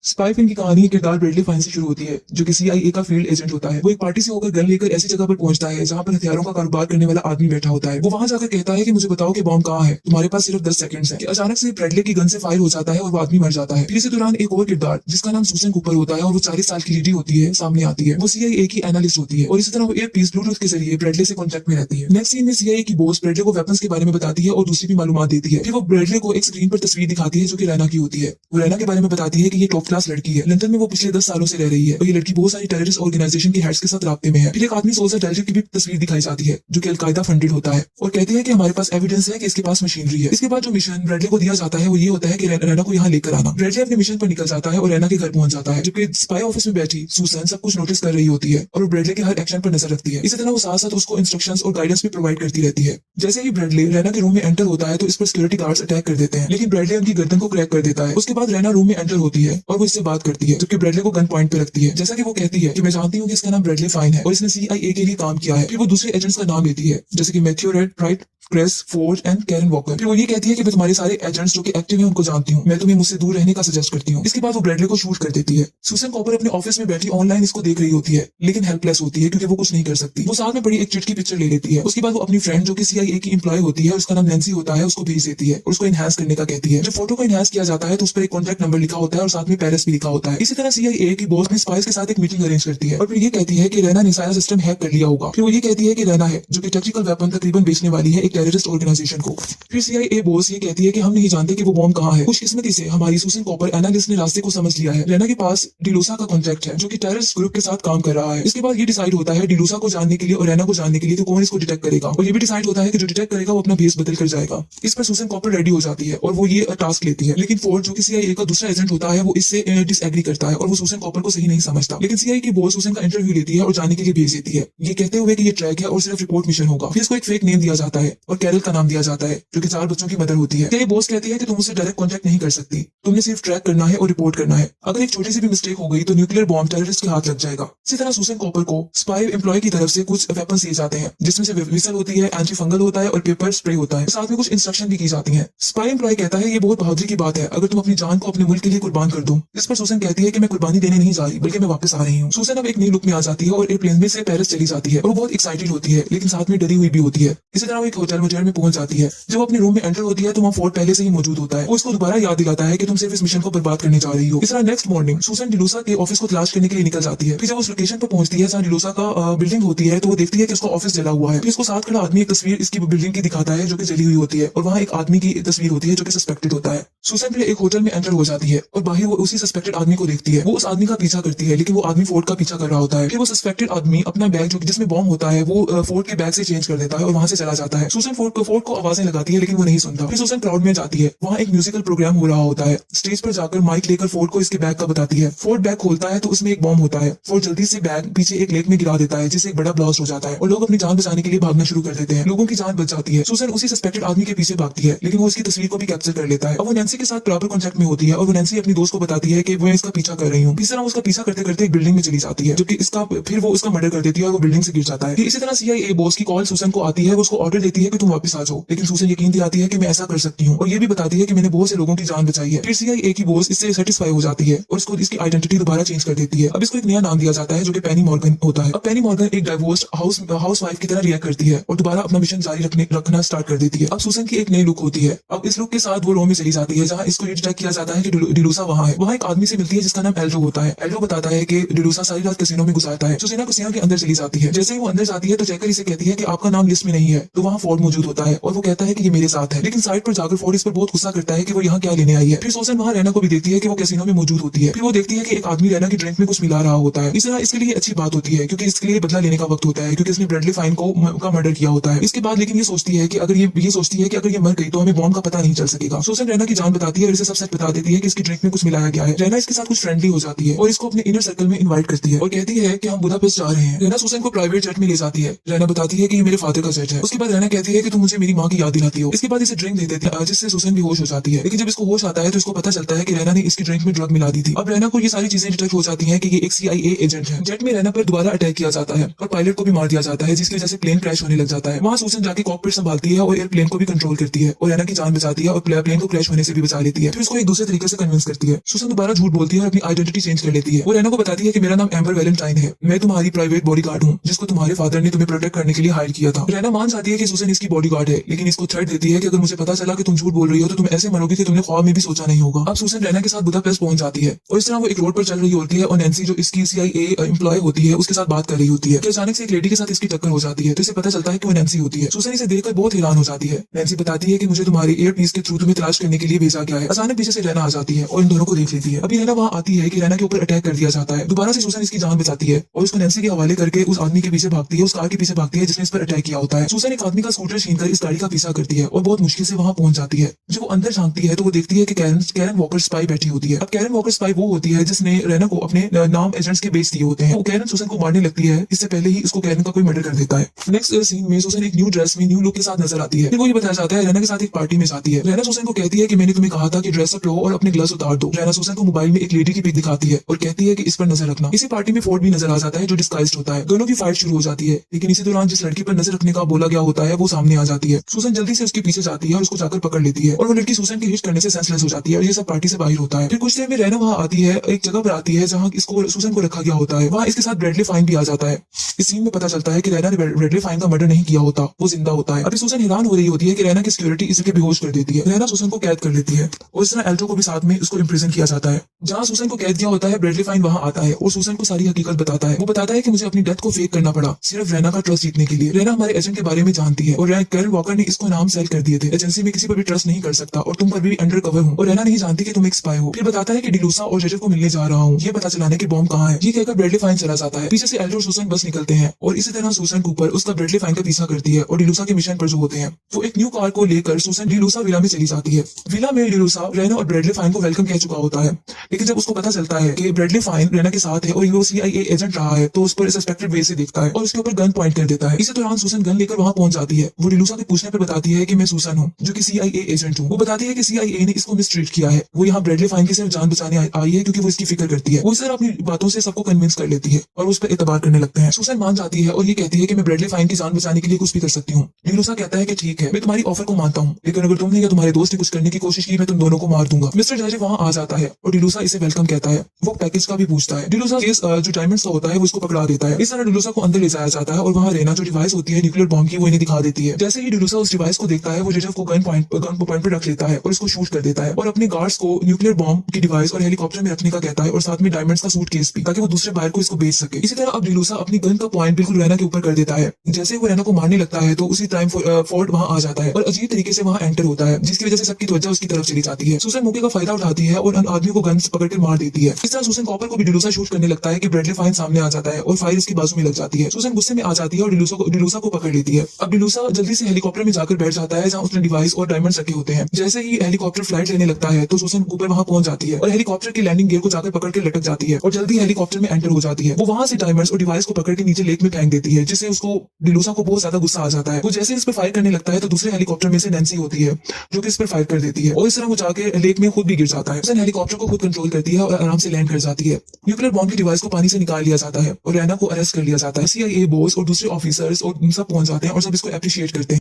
Spy film की कहानी किरदार ब्रैडली फाइन से शुरू होती है, जो कि सीआईए का फील्ड एजेंट होता है। वो एक पार्टी से होकर गन लेकर ऐसी जगह पर पहुंचता है जहां पर हथियारों का कारोबार करने वाला आदमी बैठा होता है। वो वहां जाकर कहता है कि मुझे बताओ कि बॉम्ब कहाँ है, तुम्हारे पास सिर्फ 10 सेकंड्स हैं। कि अचानक से ब्रैडली की गन से फायर हो जाता है और वो आदमी मर जाता है। फिर इसी दौरान एक और किरदार जिसका नाम सूसन कूपर होता है और वो 40 साल की लेडी होती है सामने आती है। वो सीआईए की एनालिस्ट होती है और इसी तरह वो एयरपीस ब्लूटूथ के जरिए ब्रैडली से कॉन्टेक्ट में रहती है। नेक्स्ट सीन में सीआईए की बॉस ब्रैडली को वेपन्स के बारे में बताती है और दूसरी भी मालूमात देती है। फिर वो ब्रैडली को एक स्क्रीन पर तस्वीर दिखाती है जो कि रैना की होती है। वो रैना के बारे में बताती है कि ये टॉप क्लास लड़की है, लंदन में वो पिछले 10 सालों से रह रही है और ये लड़की बहुत सारी टेररिस्ट ऑर्गेनाइजेशन के हेड्स के साथ राब्ते में है। फिर एक आदमी सोल्जर डेल्टा की भी तस्वीर दिखाई जाती है जो कि अलकायदा फंडेड होता है और कहते हैं कि हमारे पास एविडेंस है कि इसके पास मशीनरी है। इसके बाद जो मिशन ब्रैडली को दिया जाता है वो ये होता है कि रैना को यहाँ लेकर आना। ब्रैडली अपने मिशन पर निकल जाता है और रैना के घर पहुंच जाता है, जबकि स्पाई ऑफिस में बैठी सूसन सब कुछ नोटिस कर रही होती है और वो ब्रैडली के हर एक्शन पर नजर रखती है। इसी तरह वो साथ साथ उसको इंस्ट्रक्शंस और गाइडेंस भी प्रोवाइड करती रहती है। जैसे ही ब्रैडली रैना के रूम में एंटर होता है तो इस पर सिक्योरिटी गार्ड्स अटैक कर देते हैं, लेकिन ब्रैडली उनकी गर्दन को क्रैक कर देता है। उसके बाद रैना रूम में एंटर होती है और वो इससे बात करती है, जबकि ब्रैडली को गन पॉइंट पे रखती है। जैसा कि वो कहती है कि मैं जानती हूँ कि इसका नाम ब्रैडली फाइन है और इसने सीआईए के लिए काम किया है। फिर वो दूसरे एजेंट्स का नाम लेती है, जैसे कि Matthew Reid, Wright, Cress, Forge and Karen Walker. फिर वो ये कहती है कि मैं तुम्हारे सारे एजेंट्स जो कि एक्टिव हैं उनको जानती हूँ, मैं तुम्हें मुझसे दूर रहने का सजेस्ट करती हूँ। इसके बाद वो ब्रैडली को शूट कर देती है। सूसन कॉपर अपने ऑफिस में बैठी ऑनलाइन इसको देख रही होती है, लेकिन हेल्पलेस होती है क्योंकि वो कुछ नहीं कर सकती। वो साथ में बड़ी एक चिट की पिक्चर ले लेती है। उसके बाद वो अपनी फ्रेंड जो कि सीआईए की एम्प्लॉय होती है, उसका नाम नैन्सी होता है, उसको भेज देती है और उसको इनहांस करने का कहती है। जब फोटो को इनहांस किया जाता है तो उस पर एक कॉन्टैक्ट नंबर लिखा होता है और साथ में पेरिस भी लिखा होता है। इसी तरह सीआईए की बॉस ने स्पाइस के साथ एक मीटिंग अरेंज करती है और फिर ये कहती है कि रैना ने सारा सिस्टम हैक कर लिया होगा। फिर वो ये कहती है कि रैना है जो कि टेक्निकल वेपन तकरीबन बेचने वाली है एक टेररिस्ट ऑर्गेनाइजेशन को। फिर सीआईए बॉस ये कहती है कि हम नहीं जानते कि वो बॉम्ब कहाँ है। खुशकिस्मती से हमारी सूसन कॉपर एनालिस्ट ने रास्ते को समझ लिया है। रैना के पास डिलूसा का कॉन्टैक्ट है जो कि टेररिस्ट ग्रुप के साथ काम कर रहा है। इसके बाद ये डिसाइड होता है डिलूसा को जानने के लिए और रैना को जानने के लिए तो कौन इसको डिटेक्ट करेगा, और ये भी डिसाइड होता है कि जो डिटेक्ट करेगा वो अपना भेस बदल कर जाएगा। इस पर सूसन कॉपर रेडी हो जाती है और वो ये टास्क लेती है, लेकिन फोर्ड जो कि सीआईए का दूसरा एजेंट होता है वो इससे डिसएग्री करता है और वो सूसन कॉपर को सही नहीं समझता। लेकिन सीआईए की बॉस सूसन का इंटरव्यू लेती है और जाने के लिए भेज देती है, ये कहते हुए कि ये ट्रैक है और सिर्फ रिपोर्ट मिशन होगा। फिर इसको एक फेक नेम दिया जाता है और कैरल का नाम दिया जाता है जो कि 4 बच्चों की मदर होती है। ये बॉस कहती है कि तुम उससे डायरेक्ट कॉन्टैक्ट नहीं कर सकती, तुमने सिर्फ ट्रैक करना है और रिपोर्ट करना है। अगर एक छोटी सी भी मिस्टेक हो गई तो न्यूक्लियर बॉम्ब टेररिस्ट के हाथ लग जाएगा। इसी तरह सूसन कॉपर को स्पाई एम्प्लॉय की तरफ से कुछ वेपन दिए जाते हैं, जिसमें से विसल होती है, एंटी फंगल होता है और पेपर स्प्रे होता है। साथ में कुछ इंस्ट्रक्शन भी की जाती हैं। स्पाई एम्प्लॉय कहता है ये बहुत बहादुरी की बात है अगर तुम अपनी जान को अपने मुल्क के लिए कुर्बान कर दो। इस पर सूसन कहती है कि मैं कुर्बानी देने नहीं जा रही बल्कि मैं वापस आ रही हूँ। सूसन अब एक नई लुक में आ जाती है और एयरप्लेन में से पेरिस चली जाती है और वो बहुत एक्साइटेड होती है, लेकिन साथ में डरी हुई भी होती है। इसी तरह वो एक होटल में पहुंच जाती है। जब वो अपने रूम में एंटर होती है तो वहाँ फोर्ड पहले से ही मौजूद होता है। वो इसको दोबारा याद दिलाता है कि तुम सिर्फ इस मिशन को बर्बाद करने जा रही हो। इस तरह नेक्स्ट मॉर्निंग सूसन डिलूसा के ऑफिस को तलाश करने के लिए निकल जाती है। फिर जब उस लोकेशन पर पहुंचती है जहाँ डिलूसा का बिल्डिंग होती है तो वो देखती है कि उसका ऑफिस जला हुआ है। फिर इसको साथ खड़ा आदमी एक तस्वीर इसकी बिल्डिंग की दिखाता है जो कि जली हुई होती है और वहाँ एक आदमी की तस्वीर होती है जो कि सस्पेक्टेड होता है। सूसन फिर एक होटल में एंटर हो जाती है और बाहर वो उसी सस्पेक्टेड आदमी को देखती है। वो उस आदमी का पीछा करती है, लेकिन वो आदमी फोर्ड का पीछा कर रहा होता है। फिर वो सस्पेक्टेड आदमी अपना बैग जो जिसमें बॉम्ब होता है वो फोर्ड के बैग से चेंज कर देता है और वहां से चला जाता है। सूसन फोर्ड को आवाजें लगाती है लेकिन वो नहीं सुनता। फिर सूसन क्राउड में जाती है, वहाँ एक म्यूजिकल प्रोग्राम हो रहा होता है। स्टेज पर जाकर माइक लेकर फोर्ड को इसके बैग का बताती है। फोर्ड बैग खोलता है तो उसमें एक बॉम्ब होता है। फोर्ड जल्दी से बैग पीछे एक लेक में गिरा देता है जिससे एक बड़ा ब्लास्ट हो जाता है और लोग अपनी जान बचाने के लिए भागना शुरू कर देते हैं। लोगों की जान बच जाती है। सूसन उसी सस्पेक्टेड आदमी के पीछे भागती है, लेकिन वो उसकी तस्वीर को भी कैप्चर कर लेता है। अब वो नैन्सी के साथ बराबर कॉन्टैक्ट में होती है और वो नैन्सी अपनी दोस्त को बताती है कि मैं इसका पीछा कर रही हूँ। इस तरह उसका पीछा करते करते एक बिल्डिंग में चली जाती है जो कि इसका फिर वो उसका मर्डर कर देती है और वो बिल्डिंग से गिर जाता है। इसी तरह सीआईए बॉस की कॉल सूसन को आती है, वो उसको ऑर्डर देती है कि तुम वापस आ जाओ, लेकिन सूसन यकीन दिलाती है कि मैं ऐसा कर सकती हूँ और ये भी बताती है कि मैंने बहुत से लोगों की जान बचाई है। फिर सीआईए की बॉस इससे सेटिस्फाई हो जाती है और उसको इसकी आइडेंटिटी दोबारा चेंज कर देती है। अब इसको एक नया नाम दिया जाता है जो कि पेनी मॉर्गन होता है। अब पेनी मॉर्गन एक डाइवोर्स्ड हाउस वाइफ की तरह रिएक्ट करती है और दोबारा अपना मिशन जारी रखना स्टार्ट कर देती है। अब सूसन की एक नई लुक होती है। अब इस लुक के साथ वो रो में चली जाती है जहाँ इसको डिटेक्ट किया जाता है कि डिलूसा वहाँ है। वहाँ एक आदमी से मिलती है जिसका नाम एल्ड्रो होता है। एल्ड्रो बताता है कि डिलूसा सारी रात कैसीनो में गुजारता है। सुसेना कैसीनो के अंदर चली जाती है। जैसे ही वो अंदर जाती है तो चेकर इसे कहती है कि आपका नाम लिस्ट में नहीं है, तो वहाँ फोर्ड मौजूद होता है और वो कहता है कि ये मेरे साथ है। लेकिन साइड पर जाकर फोर्ड इस पर बहुत गुस्सा करता है कि वो यहाँ क्या लेने आई है। फिर सूसन वहाँ रैना को भी देखती है कि वो कैसीनो में मौजूद होती है। फिर वो देखती है कि एक आदमी रैना की ड्रिंक में कुछ मिला रहा होता है। इस तरह इसके लिए अच्छी बात होती है क्योंकि इसके लिए बदला लेने का वक्त होता है, क्योंकि इसने ब्रैडली फाइन का मर्डर किया होता है। इसके बाद लेकिन ये सोचती है कि अगर ये मर गई तो हमें बॉम्ब का पता नहीं चल सकेगा। सूसन रैना की जान बताती है और इसे सब सच बता देती है कि इसकी ड्रिंक में कुछ मिलाया गया है। रैना इसके साथ कुछ फ्रेंडली हो जाती है और इसको अपने इनर सर्कल में इनवाइट करती है और कहती है कि हम बुदापेस्ट जा रहे हैं। रैना सूसन को प्राइवेट जेट में ले जाती है। रैना बताती है कि ये मेरे फादर का जेट है। उसके बाद रैना कहती है कि तुम मुझे मेरी माँ की याद दिलाती हो। इसके बाद इसे ड्रिंक दे देती है जिससे सूसन भी होश हो जाती है। लेकिन जब इसको होश आता है तो इसको पता चलता है कि रैना ने इसकी ड्रिंक में ड्रग मिला दी थी। अब रैना को ये सारी चीजें डिटेक्ट हो जाती है कि ये एक सीआईए एजेंट है। जेट में रैना पर दोबारा अटैक किया जाता है और पायलट को भी मार दिया जाता है, जिसकी वजह से प्लेन क्रैश होने लग जाता है। वहाँ सूसन जाके कॉकपिट संभालती है और एयरप्लेन को भी कंट्रोल करती है और रैना की जान बचाती है और प्लेन को क्रैश होने से भी बचा लेती है। फिर उसको एक दूसरे तरीके से कन्विंस करती है। सूसन दोबारा झूठ बोलती है और अपनी आइडेंटिटी चेंज कर लेती है। वो रैना को बताती है कि मेरा नाम एम्बर वैलेंटाइन है, मैं तुम्हारी प्राइवेट बॉडीगार्ड हूँ जिसको तुम्हारे फादर ने तुम्हें प्रोटेक्ट करने के लिए हायर किया था। रैना मान जाती है कि सुसन इसकी बॉडीगार्ड है, लेकिन इसको थ्रेट देती है कि अगर मुझे पता चला कि तुम झूठ बोल रही हो तो तुम ऐसे मरोगे कि तुमने ख्वाब में भी सोचा नहीं होगा। अब सुसन रैना के साथ बुदापेस्ट पहुंच जाती है और इस तरह वो एक रोड पर चल रही होती है और नैन्सी जो इसकी CIA एम्प्लॉय होती है उसके साथ बात कर रही होती है कि अचानक से एक लेडी के साथ इसकी टक्कर हो जाती है, तो इसे पता चलता है कि वो नैन्सी होती है। सुसन इसे देखकर बहुत हैरान हो जाती है। नैन्सी बताती है कि मुझे तुम्हारे एयरपीस के थ्रू तुम्हें तलाश करने के लिए भेजा गया है। अचानक पीछे से रैना आ जाती है और इन दोनों को देख लेती है। अभी रैना वहां आती है कि रैना के ऊपर अटैक कर दिया जाता है। दोबारा से सुसन इसकी जान बचाती है और उसको नैन्सी के हवाले करके उस आदमी के पीछे भागती है, उस कार के पीछे भागती है जिसने इस पर अटैक किया होता है। सुसन एक आदमी का स्कूटर छीनकर इस गाड़ी का पीछा करती है और बहुत मुश्किल से वहां पहुंच जाती है। जब वो अंदर झांकती है तो वो देखती है कि कैरन वॉकर स्पाई बैठी होती है। अब कैरन वॉकर स्पाई वो होती है जिसने रैना को अपने नाम एजेंट्स के बेच दिए होते हैं। वो कैरन सुसन को मारने लगती है, इससे पहले ही उसको कैरन का कोई मर्डर कर देता है। नेक्स्ट सीन में सुसन एक न्यू ड्रेस में न्यू लुक के साथ नजर आती है। फिर वो ये बताया जाता है रैना के साथ एक पार्टी में जाती है। रैना सुसन को कहती है कि मैंने तुम्हें कहा था कि ड्रेसअप लो और अपने ग्लव्स उतार दो। रैना सुसन को मोबाइल में एक लेडी की पिक दिखाती है और कहती है कि इस पर नजर रखना। इसी पार्टी में फोर्ड भी नजर आ जाता है जो डिस्गाइज्ड होता है। दोनों की फाइट शुरू हो जाती है, लेकिन इसी दौरान जिस लड़की पर नजर रखने का बोला गया होता है वो सामने आ जाती है। सुसन जल्दी से उसके पीछे जाती है और उसको जाकर पकड़ लेती है और वो लड़की सुसन की हिट करने से सेंसलेस हो जाती है और ये सब पार्टी से बाहर होता है। फिर कुछ देर में रैना वहां आती है, एक जगह पर आती है जहां इसको सुसन को रखा गया होता है। वहां इसके साथ ब्रैडली फाइन भी आ जाता है। इस सीन में पता चलता है कि रैना ने ब्रैडली फाइन का मर्डर नहीं किया होता, वो जिंदा होता है। अभी सुसन हैरान हो रही होती है कि रैना की सिक्योरिटी इसके बेहोश कर देती है। रैना सुसन को कैद कर लेती है और इस तरह एल्टो को भी साथ में उसको इम्प्रिजन किया जाता है। जहां सुसन को कैद किया होता है ब्रैडली फाइन वहां आता है और सुसन को सारी हकीकत बताता है। वो बताता है कि मुझे अपनी डेथ को फेक करना पड़ा सिर्फ रैना का ट्रस्ट जीतने के लिए। रैना हमारे एजेंट के बारे में जानती है और कैरन वॉकर ने इसको नाम सेल कर दिए थे। एजेंसी में किसी पर भी ट्रस्ट नहीं कर सकता और तुम पर भी अंडर कवर हूँ और रैना नहीं जानती कि तुम एक स्पाई हो। फिर बताता है कि डिलूसा और जेजर को मिलने जा रहा हूँ, ये पता चलाने की बॉम्ब कहाँ है। ये कहकर ब्रैडली फाइन चला जाता है। पीछे से एल्टो और सुसन बस निकलते हैं और इसी तरह सुसन कूपर उसका ब्रैडली फाइन का पीछा करती है और डिलूसा के मिशन पर जो होते हैं वो एक न्यू कार को लेकर सुसन डिलूसा विला में चली जाती है। विला में डिलूसा रैना और ब्रैडली फाइन को वेलकम कह चुका होता है, लेकिन जब उसको पता चलता है कि ब्रैडली फाइन रैना के साथ है और वो CIA एजेंट रहा है तो उस पर सस्पेक्टेड वे से देखता है और उसके ऊपर गन पॉइंट कर देता है। इसी दौरान सुसन गन लेकर वहां पहुंच जाती है। वो डिलूसा के पूछने पर बताती है कि मैं सुसन हूँ जो कि CIA एजेंट हूँ। वो बताती है कि CIA ने इसको मिसट्रीट किया है, वो यहाँ ब्रैडली फाइन की सिर्फ जान बचाने आई है क्योंकि वो इसकी फिक्र करती है। वो इस तरह अपनी बातों से सबको कन्विंस कर लेती है और उस पर एतबार करने लगते हैं। सुसन मान जाती है और ये कहती है कि मैं ब्रैडली फाइन की जान बचाने के लिए कुछ भी कर सकती हूँ। डिलूसा कहता है कि ठीक है, मैं तुम्हारी ऑफर को मानता हूँ, लेकिन अगर तुमने या तुम्हारे दोस्त ने कुछ करने की कोशिश की मैं तुम दोनों को मार दूंगा। मिस्टर जॉर्ज वहां आ जाता है और डिलूसा इसे वेलकम कहता है। वो पैकेज का भी पूछता है। डिलूसा केस जो डायमंड्स का होता है वो इसको पकड़ा देता है। इस तरह डिलूसा को अंदर ले जाया जाता है और वहां रैना जो डिवाइस होती है न्यूक्लियर बॉम्ब की वो इन्हें दिखा देती है। जैसे ही डिलूसा उस डिवाइस को देखता है वो जेजर को गन पॉइंट पर रख लेता है और इसको शूट कर देता है और अपने गार्ड्स को न्यूक्लियर बॉम्ब की डिवाइस और हेलीकॉप्टर में रखने का कहता है और साथ में डायमंड्स का सूटकेस भी, ताकि वो दूसरे बायर को इसको बेच सके। इसी तरह अब डिलूसा अपनी गन का पॉइंट बिल्कुल रैना के ऊपर कर देता है। जैसे वो रैना को मारने लगता है तो उसी टाइम फोर्ड वहां आ जाता है और अजीब तरीके से वहां एंटर होता है, जिसकी वजह से सबकी तवज्जो उसकी तरफ चली जाती है। सुसन मौके का फायदा उठाती है और उन आदमी को गन पकड़कर मार देती है। इस तरह सुसन कॉपर को भी डिलूसा शूट करने लगता है कि ब्रैडली फाइन सामने आ जाता है और फायर इसकी बाजू में लग जाती है। सुसन गुस्से में आ जाती है और डिलूसा को पकड़ लेती है। अब डिलूसा जल्दी से हेलीकॉप्टर में जाकर बैठ जाता है जहां उसने डिवाइस और डायमंड्स रखे होते हैं। जैसे ही हेलीकॉप्टर फ्लाइट लेने लगता है तो सुसन ऊपर वहां पहुंच जाती है और हेलीकॉप्टर की लैंडिंग गियर को जाकर पकड़ के लटक जाती है और जल्दी हेलीकॉप्टर में एंटर हो जाती है। वो वहां से डायमंड्स और डिवाइस को पकड़ के नीचे लेक में फेंक देती है, जिससे उसको डिलूसा को बहुत ज्यादा गुस्सा आ जाता है। वो जैसे इस पर फायर करने लगता है तो दूसरे हेलीकॉप्टर में से नैन्सी होती है जो कि इस पर फायर कर देती है और इस तरह वो जाके लेक में खुद भी गिर जाता है। सुसन हेलीकॉप्टर को खुद कंट्रोल करती है और आराम से लैंड कर जाती है। न्यूक्लियर बॉम्ब की डिवाइस को पानी से निकाल लिया जाता है और रैना को अरेस्ट कर लिया जाता है। CIA बॉस और दूसरे ऑफिसर्स और सब पहुंच जाते हैं और सब इसको अप्रिशिएट करते हैं।